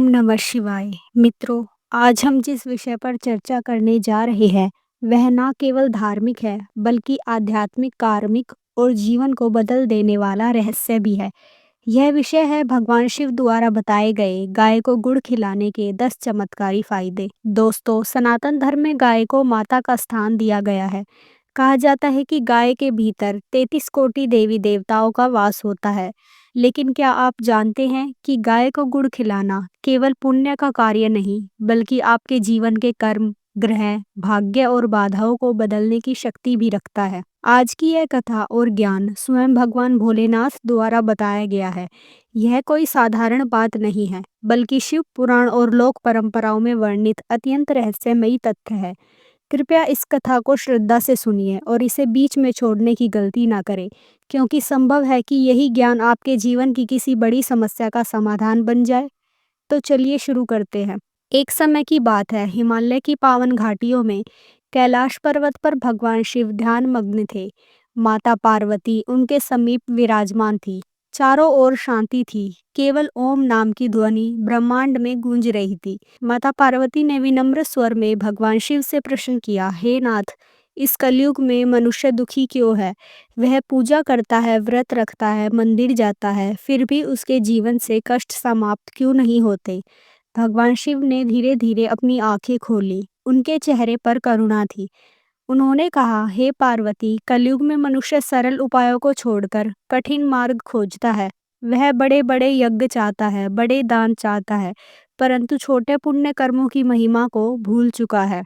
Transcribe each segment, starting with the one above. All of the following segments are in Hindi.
ओम नमः शिवाय। मित्रों, आज हम जिस विषय पर चर्चा करने जा रहे हैं वह ना केवल धार्मिक है बल्कि आध्यात्मिक, कार्मिक और जीवन को बदल देने वाला रहस्य भी है। यह विषय है भगवान शिव द्वारा बताए गए गाय को गुड़ खिलाने के 10 चमत्कारी फायदे। दोस्तों, सनातन धर्म में गाय को माता का स्थान दिया गया है। कहा जाता है कि गाय के भीतर 33 कोटि देवी देवताओं का वास होता है। लेकिन क्या आप जानते हैं कि गाय को गुड़ खिलाना केवल पुण्य का कार्य नहीं बल्कि आपके जीवन के कर्म, ग्रह, भाग्य और बाधाओं को बदलने की शक्ति भी रखता है। आज की यह कथा और ज्ञान स्वयं भगवान भोलेनाथ द्वारा बताया गया है। यह कोई साधारण बात नहीं है बल्कि शिव पुराण और लोक परंपराओं में वर्णित अत्यंत रहस्यमयी तथ्य है। कृपया इस कथा को श्रद्धा से सुनिए और इसे बीच में छोड़ने की गलती ना करें, क्योंकि संभव है कि यही ज्ञान आपके जीवन की किसी बड़ी समस्या का समाधान बन जाए। तो चलिए शुरू करते हैं। एक समय की बात है, हिमालय की पावन घाटियों में कैलाश पर्वत पर भगवान शिव ध्यान मग्न थे। माता पार्वती उनके समीप विराजमान थी। चारों ओर शांति थी, केवल ओम नाम की ध्वनि ब्रह्मांड में गूंज रही थी। माता पार्वती ने विनम्र स्वर में भगवान शिव से प्रश्न किया, हे नाथ, इस कलयुग में मनुष्य दुखी क्यों है? वह पूजा करता है, व्रत रखता है, मंदिर जाता है, फिर भी उसके जीवन से कष्ट समाप्त क्यों नहीं होते? भगवान शिव ने धीरे धीरे अपनी आंखें खोली। उनके चेहरे पर करुणा थी। उन्होंने कहा, हे पार्वती, कलयुग में मनुष्य सरल उपायों को छोड़कर कठिन मार्ग खोजता है। वह बड़े बड़े यज्ञ चाहता है, बड़े दान चाहता है, परंतु छोटे पुण्य कर्मों की महिमा को भूल चुका है।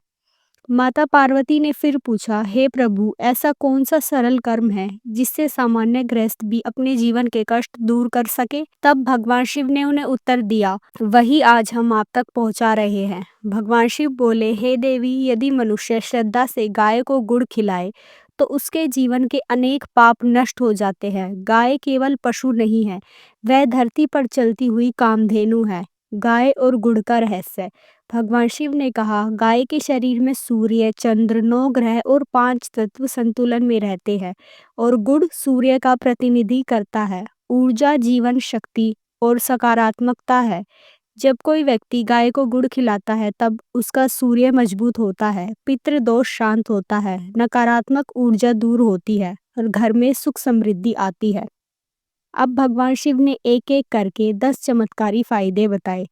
माता पार्वती ने फिर पूछा, हे प्रभु, ऐसा कौन सा सरल कर्म है जिससे सामान्य गृहस्थ भी अपने जीवन के कष्ट दूर कर सके? तब भगवान शिव ने उन्हें उत्तर दिया, वही आज हम आप तक पहुंचा रहे हैं। भगवान शिव बोले, हे देवी, यदि मनुष्य श्रद्धा से गाय को गुड़ खिलाए तो उसके जीवन के अनेक पाप नष्ट हो जाते हैं। गाय केवल पशु नहीं है, वह धरती पर चलती हुई कामधेनु है। गाय और गुड़ का रहस्य। भगवान शिव ने कहा, गाय के शरीर में सूर्य, चंद्र, 9 ग्रह और 5 तत्व संतुलन में रहते हैं और गुड़ सूर्य का प्रतिनिधि करता है। ऊर्जा, जीवन शक्ति और सकारात्मकता है। जब कोई व्यक्ति गाय को गुड़ खिलाता है तब उसका सूर्य मजबूत होता है, पितृ दोष शांत होता है, नकारात्मक ऊर्जा दूर होती है और घर में सुख समृद्धि आती है। अब भगवान शिव ने एक एक करके 10 चमत्कारी फायदे बताए।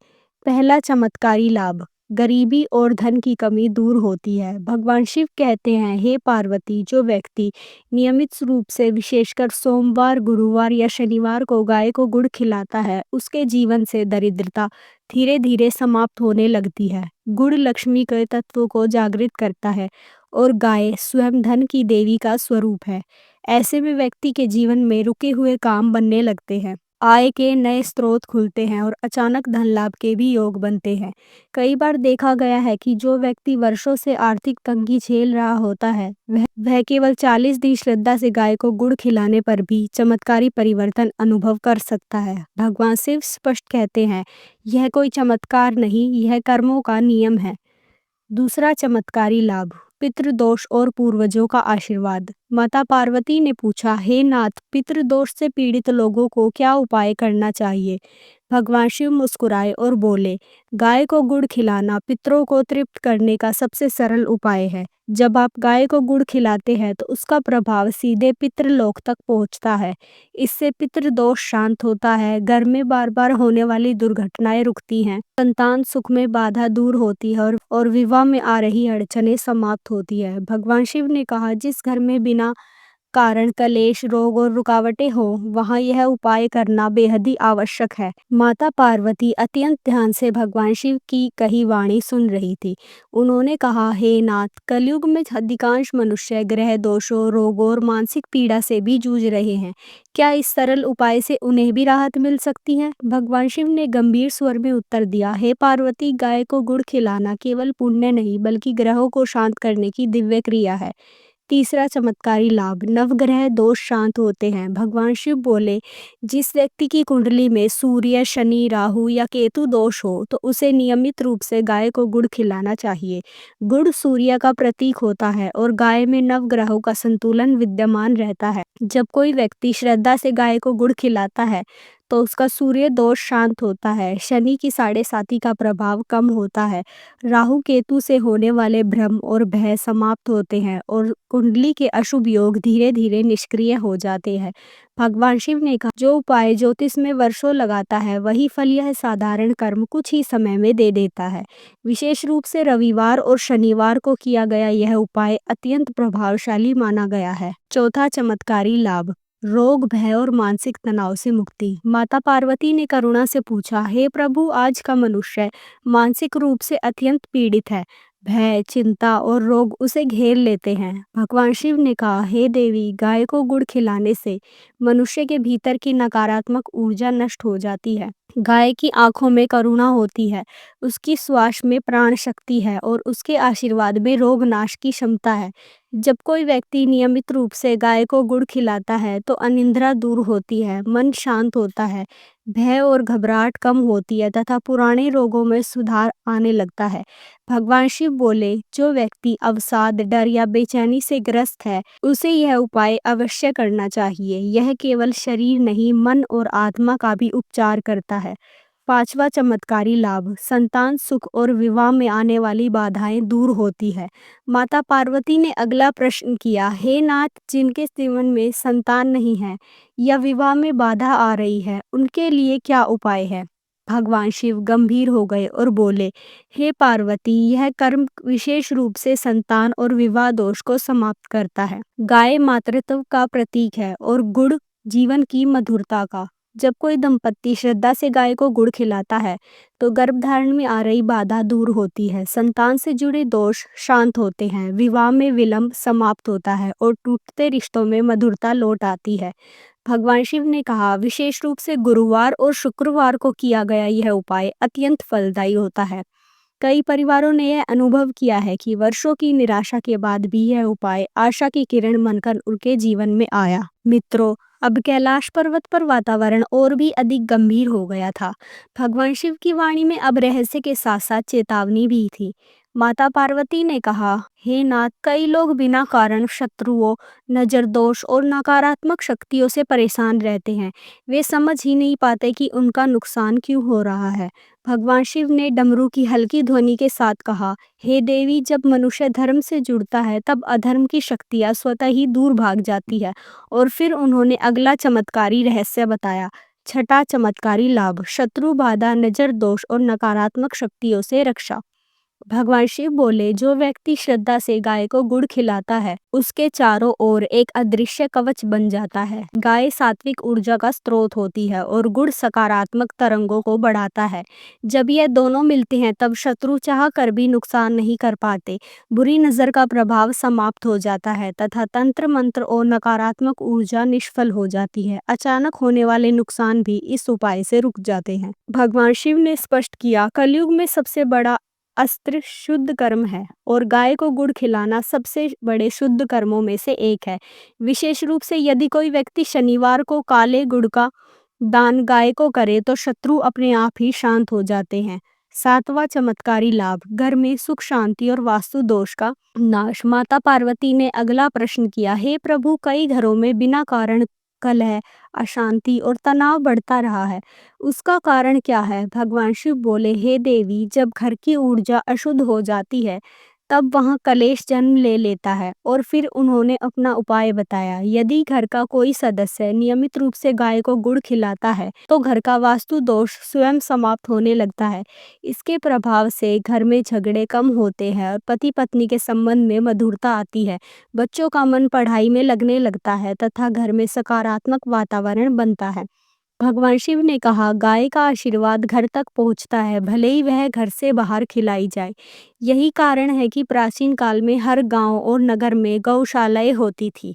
पहला चमत्कारी लाभ, गरीबी और धन की कमी दूर होती है। भगवान शिव कहते हैं, हे पार्वती, जो व्यक्ति नियमित रूप से विशेषकर सोमवार, गुरुवार या शनिवार को गाय को गुड़ खिलाता है उसके जीवन से दरिद्रता धीरे धीरे समाप्त होने लगती है। गुड़ लक्ष्मी के तत्व को जागृत करता है और गाय स्वयं धन की देवी का स्वरूप है। ऐसे में व्यक्ति के जीवन में रुके हुए काम बनने लगते हैं, आय के नए स्रोत खुलते हैं और अचानक धन लाभ के भी योग बनते हैं। कई बार देखा गया है कि जो व्यक्ति वर्षों से आर्थिक तंगी झेल रहा होता है वह केवल 40 दिन श्रद्धा से गाय को गुड़ खिलाने पर भी चमत्कारी परिवर्तन अनुभव कर सकता है। भगवान शिव स्पष्ट कहते हैं, यह कोई चमत्कार नहीं, यह कर्मों का नियम है। दूसरा चमत्कारी लाभ, पितृदोष और पूर्वजों का आशीर्वाद। माता पार्वती ने पूछा, हे नाथ, पितृदोष से पीड़ित लोगों को क्या उपाय करना चाहिए? भगवान शिव मुस्कुराए और बोले, गाय को गुड़ खिलाना पितरों को तृप्त करने का सबसे सरल उपाय है। जब आप गाय को गुड़ खिलाते हैं तो उसका प्रभाव सीधे पितृलोक तक पहुंचता है। इससे पितृदोष शांत होता है, घर में बार बार होने वाली दुर्घटनाएं रुकती हैं, संतान सुख में बाधा दूर होती है और विवाह में आ रही अड़चनें समाप्त होती है। भगवान शिव ने कहा, जिस घर में बिना कारण कलेश, रोग और रुकावटें हो वहां यह उपाय करना बेहद ही आवश्यक है। माता पार्वती अत्यंत ध्यान से भगवान शिव की कही वाणी सुन रही थी। उन्होंने कहा, हे नाथ, कलयुग में अधिकांश मनुष्य ग्रह दोषों, रोगों और मानसिक पीड़ा से भी जूझ रहे हैं। क्या इस सरल उपाय से उन्हें भी राहत मिल सकती है? भगवान शिव ने गंभीर स्वर में उत्तर दिया, हे पार्वती, गाय को गुड़ खिलाना केवल पुण्य नहीं बल्कि ग्रहों को शांत करने की दिव्य क्रिया है। तीसरा चमत्कारी लाभ, नवग्रह दोष शांत होते हैं। भगवान शिव बोले, जिस व्यक्ति की कुंडली में सूर्य, शनि, राहु या केतु दोष हो तो उसे नियमित रूप से गाय को गुड़ खिलाना चाहिए। गुड़ सूर्य का प्रतीक होता है और गाय में नवग्रहों का संतुलन विद्यमान रहता है। जब कोई व्यक्ति श्रद्धा से गाय को गुड़ खिलाता है तो उसका सूर्य दोष शांत होता है, शनि की साढ़े साती का प्रभाव कम होता है, राहु केतु से होने वाले भ्रम और भय समाप्त होते हैं और कुंडली के अशुभ योग धीरे धीरे निष्क्रिय हो जाते हैं। भगवान शिव ने कहा, जो उपाय ज्योतिष में वर्षों लगाता है वही फल यह साधारण कर्म कुछ ही समय में दे देता है। विशेष रूप से रविवार और शनिवार को किया गया यह उपाय अत्यंत प्रभावशाली माना गया है। चौथा चमत्कारी लाभ, रोग भय और मानसिक तनाव से मुक्ति। माता पार्वती ने करुणा से पूछा, हे प्रभु, आज का मनुष्य मानसिक रूप से अत्यंत पीड़ित है। भय, चिंता और रोग उसे घेर लेते हैं। भगवान शिव ने कहा, हे देवी, गाय को गुड़ खिलाने से मनुष्य के भीतर की नकारात्मक ऊर्जा नष्ट हो जाती है। गाय की आंखों में करुणा होती है, उसकी श्वास में प्राण शक्ति है और उसके आशीर्वाद में रोग नाश की क्षमता है। जब कोई व्यक्ति नियमित रूप से गाय को गुड़ खिलाता है तो अनिद्रा दूर होती है, मन शांत होता है, भय और घबराहट कम होती है तथा पुराने रोगों में सुधार आने लगता है। भगवान शिव बोले, जो व्यक्ति अवसाद, डर या बेचैनी से ग्रस्त है उसे यह उपाय अवश्य करना चाहिए। यह केवल शरीर नहीं, मन और आत्मा का भी उपचार करता है। पांचवा चमत्कारी लाभ, संतान सुख और विवाह में आने वाली बाधाएं दूर होती है। माता पार्वती ने अगला प्रश्न किया, हे नाथ, जिनके जीवन में संतान नहीं है या विवाह में बाधा आ रही है उनके लिए क्या उपाय है? भगवान शिव गंभीर हो गए और बोले, हे पार्वती, यह कर्म विशेष रूप से संतान और विवाह दोष को समाप्त करता है। गाय मातृत्व का प्रतीक है और गुड़ जीवन की मधुरता का। जब कोई दंपत्ति श्रद्धा से गाय को गुड़ खिलाता है तो गर्भधारण में आ रही बाधा दूर होती है, संतान से जुड़े दोष शांत होते हैं, विवाह में विलंब समाप्त होता है और टूटते रिश्तों में मधुरता लौट आती है। भगवान शिव ने कहा, विशेष रूप से गुरुवार और शुक्रवार को किया गया यह उपाय अत्यंत फलदायी होता है। कई परिवारों ने यह अनुभव किया है कि वर्षों की निराशा के बाद भी यह उपाय आशा की किरण बनकर उनके जीवन में आया। मित्रों, अब कैलाश पर्वत पर वातावरण और भी अधिक गंभीर हो गया था। भगवान शिव की वाणी में अब रहस्य के साथ साथ चेतावनी भी थी। माता पार्वती ने कहा, हे नाथ, कई लोग बिना कारण शत्रुओं, नजर दोष और नकारात्मक शक्तियों से परेशान रहते हैं। वे समझ ही नहीं पाते कि उनका नुकसान क्यों हो रहा है। भगवान शिव ने डमरू की हल्की ध्वनि के साथ कहा, हे देवी, जब मनुष्य धर्म से जुड़ता है तब अधर्म की शक्तियां स्वतः ही दूर भाग जाती है। और फिर उन्होंने अगला चमत्कारी रहस्य बताया। छठा चमत्कारी लाभ, शत्रु बाधा, नजर दोष और नकारात्मक शक्तियों से रक्षा। भगवान शिव बोले, जो व्यक्ति श्रद्धा से गाय को गुड़ खिलाता है उसके चारों ओर एक अदृश्य कवच बन जाता है। गाय सात्विक ऊर्जा का स्रोत होती है और गुड़ सकारात्मक तरंगों को बढ़ाता है। जब ये दोनों मिलते हैं तब शत्रु चाह कर भी नुकसान नहीं कर पाते, बुरी नजर का प्रभाव समाप्त हो जाता है तथा तंत्र मंत्र और नकारात्मक ऊर्जा निष्फल हो जाती है। अचानक होने वाले नुकसान भी इस उपाय से रुक जाते हैं। भगवान शिव ने स्पष्ट किया, कलयुग में सबसे बड़ा अस्त्र शुद्ध कर्म है और गाय को गुड़ खिलाना सबसे बड़े शुद्ध कर्मों में से एक है। विशेष रूप से यदि कोई व्यक्ति शनिवार को काले गुड़ का दान गाय को करे तो शत्रु अपने आप ही शांत हो जाते हैं। सातवां चमत्कारी लाभ, घर में सुख शांति और वास्तु दोष का नाश। माता पार्वती ने अगला प्रश्न किया, हे प्रभु, कई घरों में बिना कारण कलह, अशांति और तनाव बढ़ता रहा है, उसका कारण क्या है? भगवान शिव बोले, हे देवी, जब घर की ऊर्जा अशुद्ध हो जाती है तब वहाँ कलेश जन्म ले लेता है। और फिर उन्होंने अपना उपाय बताया। यदि घर का कोई सदस्य नियमित रूप से गाय को गुड़ खिलाता है तो घर का वास्तु दोष स्वयं समाप्त होने लगता है। इसके प्रभाव से घर में झगड़े कम होते हैं और पति पत्नी के संबंध में मधुरता आती है। बच्चों का मन पढ़ाई में लगने लगता है तथा घर में सकारात्मक वातावरण बनता है। भगवान शिव ने कहा, गाय का आशीर्वाद घर तक पहुंचता है, भले ही वह घर से बाहर खिलाई जाए। यही कारण है कि प्राचीन काल में हर गांव और नगर में गौशालाएं होती थी।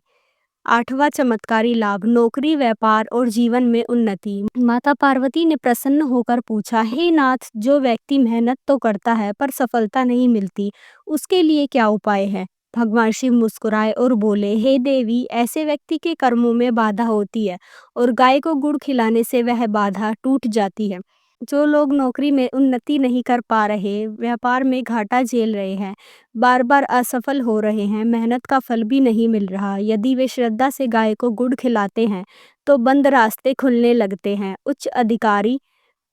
आठवां चमत्कारी लाभ, नौकरी, व्यापार और जीवन में उन्नति। माता पार्वती ने प्रसन्न होकर पूछा, हे नाथ, जो व्यक्ति मेहनत तो करता है पर सफलता नहीं मिलती, उसके लिए क्या उपाय है? भगवान शिव मुस्कुराए और बोले, हे देवी, ऐसे व्यक्ति के कर्मों में बाधा होती है और गाय को गुड़ खिलाने से वह बाधा टूट जाती है। जो लोग नौकरी में उन्नति नहीं कर पा रहे, व्यापार में घाटा झेल रहे हैं, बार-बार असफल हो रहे हैं, मेहनत का फल भी नहीं मिल रहा, यदि वे श्रद्धा से गाय को गुड़ खिलाते हैं, तो बंद रास्ते खुलने लगते हैं, उच्च अधिकारी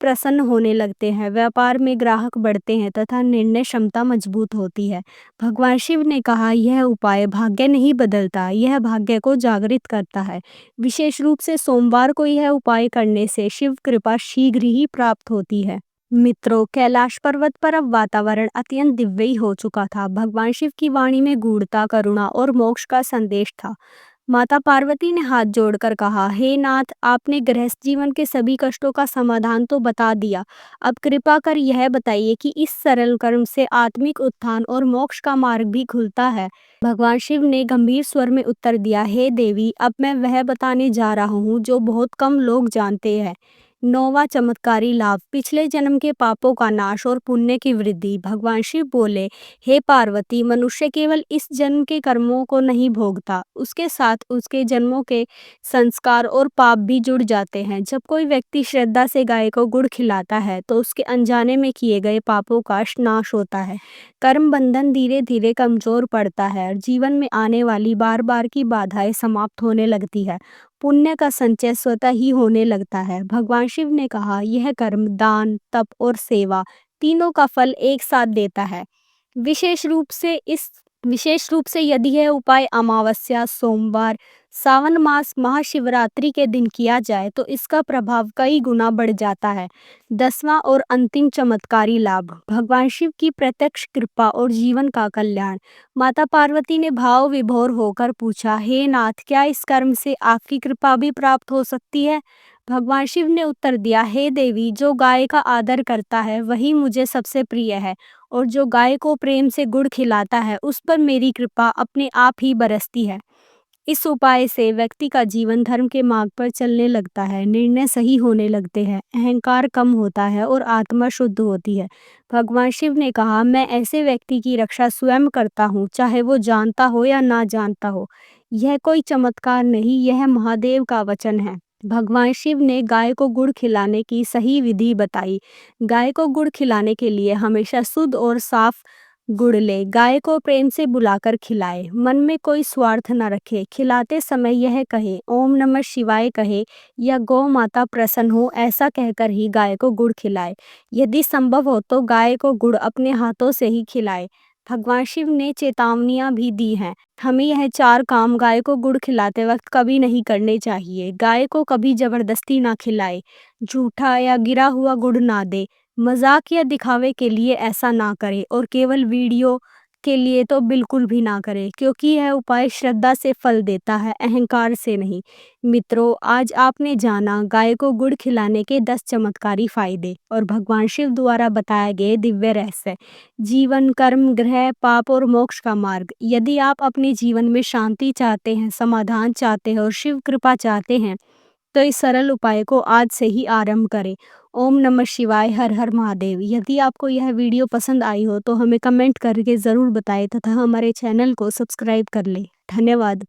प्रसन्न होने लगते हैं, व्यापार में ग्राहक बढ़ते हैं तथा निर्णय क्षमता मजबूत होती है। भगवान शिव ने कहा, यह उपाय भाग्य नहीं बदलता, यह भाग्य को जागृत करता है। विशेष रूप से सोमवार को यह उपाय करने से शिव कृपा शीघ्र ही प्राप्त होती है। मित्रों, कैलाश पर्वत पर अब वातावरण अत्यंत दिव्य ही हो चुका था। भगवान शिव की वाणी में गूढ़ता, करुणा और मोक्ष का संदेश था। माता पार्वती ने हाथ जोड़कर कहा, हे नाथ, आपने गृहस्थ जीवन के सभी कष्टों का समाधान तो बता दिया, अब कृपा कर यह बताइए कि इस सरल कर्म से आत्मिक उत्थान और मोक्ष का मार्ग भी खुलता है। भगवान शिव ने गंभीर स्वर में उत्तर दिया, हे देवी, अब मैं वह बताने जा रहा हूँ जो बहुत कम लोग जानते हैं। नौवां चमत्कारी लाभ, पिछले जन्म के पापों का नाश और पुण्य की वृद्धि। भगवान शिव बोले, हे पार्वती, मनुष्य केवल इस जन्म के कर्मों को नहीं भोगता, उसके साथ उसके जन्मों के संस्कार और पाप भी जुड़ जाते हैं। जब कोई व्यक्ति श्रद्धा से गाय को गुड़ खिलाता है तो उसके अनजाने में किए गए पापों का नाश होता है, कर्म बंधन धीरे धीरे कमजोर पड़ता है और जीवन में आने वाली बार बार की बाधाएं समाप्त होने लगती है, पुण्य का संचय स्वतः ही होने लगता है। भगवान शिव ने कहा, यह कर्म दान, तप और सेवा तीनों का फल एक साथ देता है। विशेष रूप से यदि यह उपाय अमावस्या, सोमवार, सावन मास, महाशिवरात्रि के दिन किया जाए तो इसका प्रभाव कई गुना बढ़ जाता है। 10वां और अंतिम चमत्कारी लाभ, भगवान शिव की प्रत्यक्ष कृपा और जीवन का कल्याण। माता पार्वती ने भाव विभोर होकर पूछा, हे नाथ, क्या इस कर्म से आपकी कृपा भी प्राप्त हो सकती है? भगवान शिव ने उत्तर दिया, हे देवी, जो गाय का आदर करता है वही मुझे सबसे प्रिय है और जो गाय को प्रेम से गुड़ खिलाता है उस पर मेरी कृपा अपने आप ही बरसती है। इस उपाय से व्यक्ति का जीवन धर्म के मार्ग पर चलने लगता है, निर्णय सही होने लगते हैं, अहंकार कम होता है और आत्मा शुद्ध होती है। भगवान शिव ने कहा, मैं ऐसे व्यक्ति की रक्षा स्वयं करता हूँ, चाहे वो जानता हो या ना जानता हो। यह कोई चमत्कार नहीं, यह महादेव का वचन है। भगवान शिव ने गाय को गुड़ खिलाने की सही विधि बताई। गाय को गुड़ खिलाने के लिए हमेशा शुद्ध और साफ गुड़ ले, गाय को प्रेम से बुलाकर खिलाए, मन में कोई स्वार्थ न रखे, खिलाते समय यह कहे, ओम नमः शिवाय कहे या गौ माता प्रसन्न हो, ऐसा कहकर ही गाय को गुड़ खिलाए। यदि संभव हो तो गाय को गुड़ अपने हाथों से ही खिलाए। भगवान शिव ने चेतावनियां भी दी हैं, हमें यह 4 काम गाय को गुड़ खिलाते वक्त कभी नहीं करने चाहिए। गाय को कभी जबरदस्ती ना खिलाए, झूठा या गिरा हुआ गुड़ ना दे, मजाक या दिखावे के लिए ऐसा ना करें और केवल वीडियो के लिए तो बिल्कुल भी ना करें, क्योंकि यह उपाय श्रद्धा से फल देता है, अहंकार से नहीं। मित्रों, आज आपने जाना गाय को गुड़ खिलाने के 10 चमत्कारी फायदे और भगवान शिव द्वारा बताए गए दिव्य रहस्य, जीवन, कर्म, ग्रह, पाप और मोक्ष का मार्ग। यदि आप अपने जीवन में शांति चाहते हैं, समाधान चाहते हैं और शिव कृपा चाहते हैं तो इस सरल उपाय को आज से ही आरंभ करें। ओम नमः शिवाय, हर हर महादेव। यदि आपको यह वीडियो पसंद आई हो तो हमें कमेंट करके ज़रूर बताएं तथा हमारे चैनल को सब्सक्राइब कर लें। धन्यवाद।